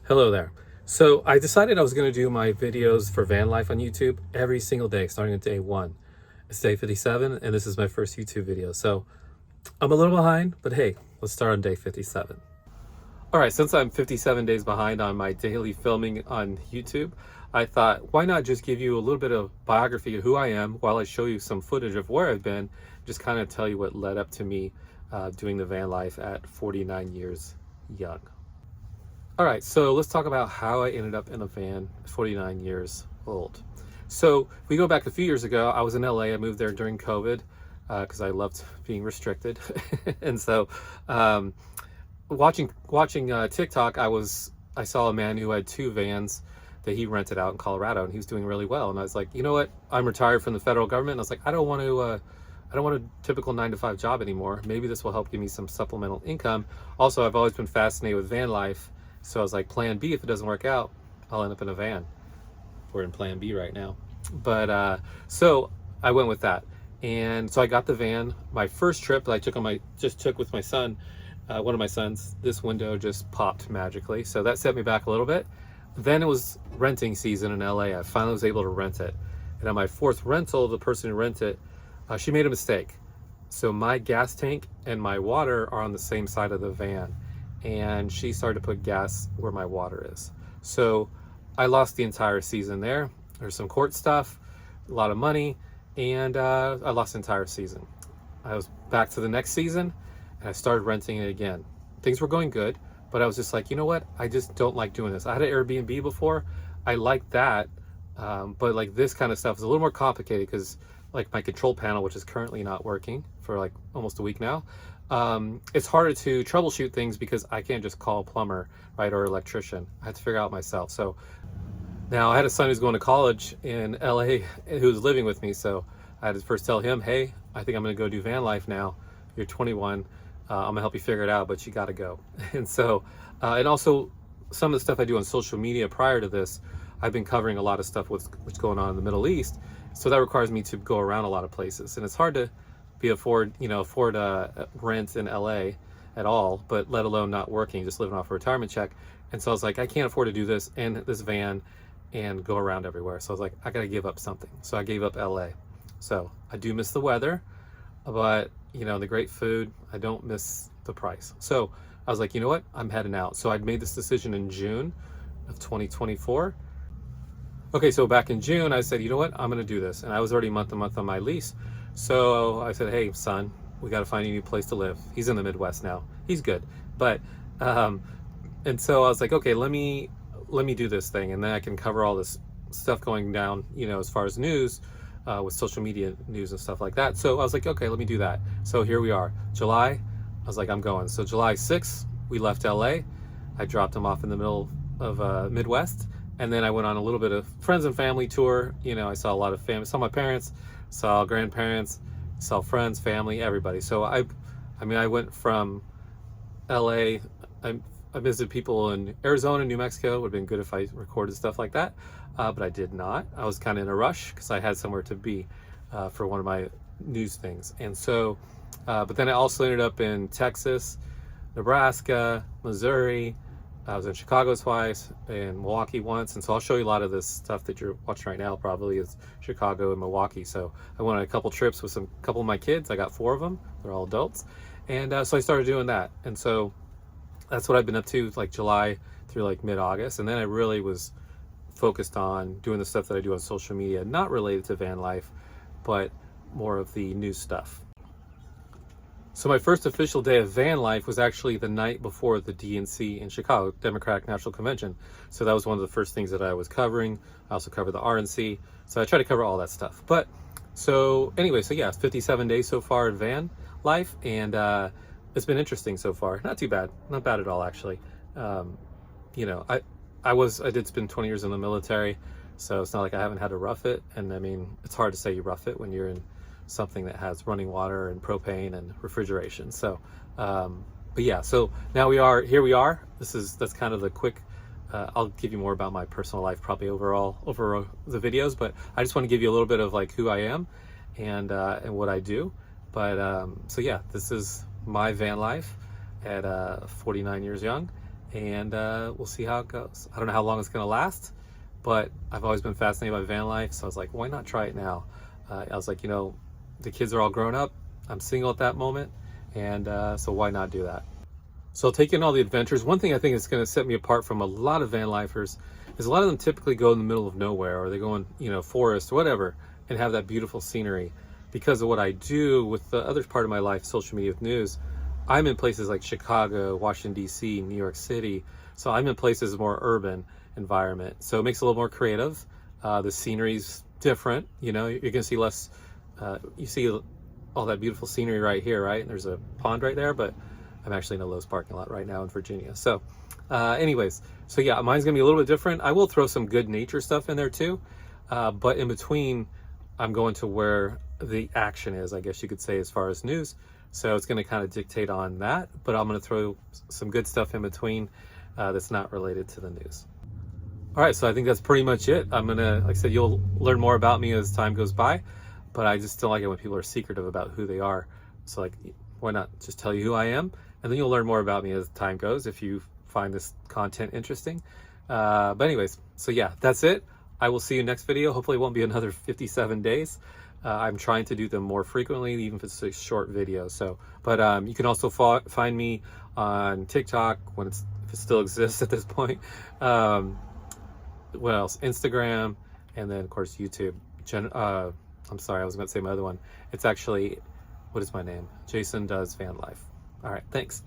Hello there. So I decided I was going to do my videos for van life on YouTube every single day, starting at day one. It's day 57, and this is my first YouTube video. So I'm a little behind, but hey, let's start on day 57. All right, since I'm 57 days behind on my daily filming on YouTube, I thought, why not just give you a little bit of biography of who I am while I show you some footage of where I've been, just kind of tell you what led up to me doing the van life at 49 years young. All right, so let's talk about how I ended up in a van at 49 years old. So if we go back a few years ago, I was in LA. I moved there during COVID because I loved being restricted. And so watching TikTok, I saw a man who had two vans that he rented out in Colorado, and he was doing really well. And I was like, you know what? I'm retired from the federal government. And I was like, I don't want a typical 9-to-5 job anymore. Maybe this will help give me some supplemental income. Also, I've always been fascinated with van life. So I was like, plan B, if it doesn't work out, I'll end up in a van. We're in plan B right now. But so I went with that. And so I got the van. My first trip that I took with my son, one of my sons, this window just popped magically. So that set me back a little bit. Then it was renting season in LA. I finally was able to rent it. And on my fourth rental, the person who rented it, she made a mistake. So my gas tank and my water are on the same side of the van. And she started to put gas where my water is. So I lost the entire season there. There's some court stuff, a lot of money, and I lost the entire season. I was back to the next season, and I started renting it again. Things were going good, but I was just like, you know what? I just don't like doing this. I had an Airbnb before. I liked that, but like this kind of stuff is a little more complicated because like my control panel, which is currently not working for like almost a week now, it's harder to troubleshoot things because I can't just call a plumber, right, or electrician. I have to figure out myself. So now I had a son who's going to college in LA who's living with me. So I had to first tell him, hey, I think I'm going to go do van life now. You're 21. I'm going to help you figure it out, but you got to go. And so, and also some of the stuff I do on social media prior to this, I've been covering a lot of stuff with what's going on in the Middle East. So that requires me to go around a lot of places. And it's hard to afford rent in LA at all, but let alone not working, just living off a retirement check. And so I was like, I can't afford to do this in this van and go around everywhere. So I was like, I got to give up something. So I gave up LA. So I do miss the weather, but the great food, I don't miss the price. So I was like, you know what? I'm heading out. So I'd made this decision in June of 2024. Okay, so back in June, I said, you know what? I'm going to do this. And I was already month to month on my lease. So I said, hey, son, we got to find a new place to live. He's in the Midwest now. He's good. But, and so I was like, okay, let me do this thing. And then I can cover all this stuff going down, as far as news, with social media news and stuff like that. So I was like, okay, let me do that. So here we are. July, I was like, I'm going. So July 6th, we left LA. I dropped him off in the middle of Midwest. And then I went on a little bit of friends and family tour. I saw a lot of family, saw my parents, saw grandparents, saw friends, family, everybody. So I went from LA. I visited people in Arizona, New Mexico. It would have been good if I recorded stuff like that, but I did not. I was kind of in a rush because I had somewhere to be for one of my news things. And so, but then I also ended up in Texas, Nebraska, Missouri. I was in Chicago twice and Milwaukee once. And so I'll show you a lot of this stuff that you're watching right now probably is Chicago and Milwaukee. So I went on a couple trips with couple of my kids. I got 4 of them. They're all adults. And so I started doing that. And so that's what I've been up to like July through like mid-August. And then I really was focused on doing the stuff that I do on social media, not related to van life, but more of the news stuff. So my first official day of van life was actually the night before the DNC in Chicago, Democratic National Convention. So that was one of the first things that I was covering. I also covered the RNC. So I try to cover all that stuff. But so anyway, so yeah, 57 days so far in van life. And it's been interesting so far. Not too bad. Not bad at all, actually. I did spend 20 years in the military. So it's not like I haven't had to rough it. And I mean, it's hard to say you rough it when you're in something that has running water and propane and refrigeration. So, but yeah, so now here we are. That's kind of the quick, I'll give you more about my personal life probably over the videos, but I just want to give you a little bit of like who I am and what I do. But, so yeah, this is my van life at 49 years young. and we'll see how it goes. I don't know how long it's going to last, but I've always been fascinated by van life, so I was like, why not try it now? I was like, the kids are all grown up. I'm single at that moment, and so why not do that? So taking all the adventures, one thing I think is going to set me apart from a lot of van lifers is a lot of them typically go in the middle of nowhere, or they go in, forest or whatever, and have that beautiful scenery. Because of what I do with the other part of my life, social media with news, I'm in places like Chicago, Washington, D.C., New York City. So I'm in places more urban environment. So it makes it a little more creative. The scenery's different. You're going to see less, you see all that beautiful scenery right here, right? And there's a pond right there, but I'm actually in a Lowe's parking lot right now in Virginia. So anyways, so yeah, mine's gonna be a little bit different. I will throw some good nature stuff in there too. But in between, I'm going to where the action is, I guess you could say, as far as news. So it's gonna kind of dictate on that, but I'm gonna throw some good stuff in between that's not related to the news. All right, so I think that's pretty much it. I'm gonna, like I said, you'll learn more about me as time goes by, but I just don't like it when people are secretive about who they are. So like, why not just tell you who I am? And then you'll learn more about me as time goes if you find this content interesting. But anyways, so yeah, that's it. I will see you next video. Hopefully it won't be another 57 days. I'm trying to do them more frequently, even if it's a short video. So, but you can also find me on TikTok if it still exists at this point. What else? Instagram, and then of course YouTube. I'm sorry, I was going to say my other one. It's actually, what is my name? Jason Does Van Life. All right, thanks.